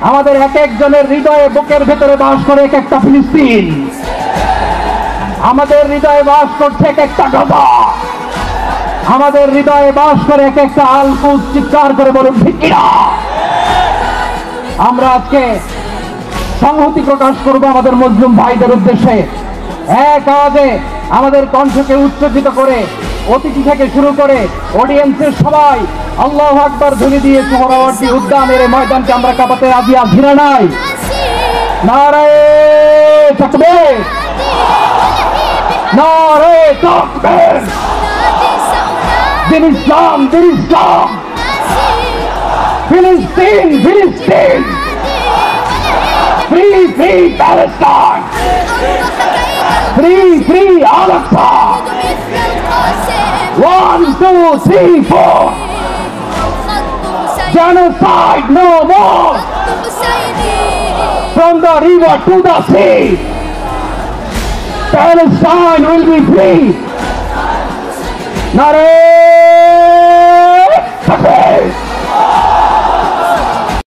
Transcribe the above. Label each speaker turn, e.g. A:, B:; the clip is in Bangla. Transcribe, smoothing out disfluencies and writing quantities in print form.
A: আমাদের এক একজনের হৃদয়ে বুকের ভেতরে বাস করে এক একটা ফিলিস্তিন, আমাদের হৃদয়ে বাস করছে এক একটা গাজা, আমাদের হৃদয়ে বাস করে এক একটা আল-কুদস। চিৎকার করে বলুন ঠিক কিনা? আমরা আজকে সংহতি প্রকাশ করব আমাদের মুসলিম ভাইদের উদ্দেশ্যে। এক আওয়াজে আমাদের কণ্ঠকে উচ্চকিত করে অতিথি থেকে শুরু করে অডিয়েন্সের সবাই আল্লাহু আকবার ধ্বনি দিয়ে সোহরাওয়ার্দী উদ্যানের এই ময়দানকে আমরা কাঁপাতে রাজি আছি না নাই? নারায়ে তাকবীর, নারায়ে তাকবীর। দিন ইসলাম, দিন ইসলাম। ফিলিস্তিন, ফিলিস্তিন। Free, free Palestine! Free, free Al-Aqsa! 1, 2, 3, 4! Genocide no more! From the river to the sea! Palestine will be free! Nare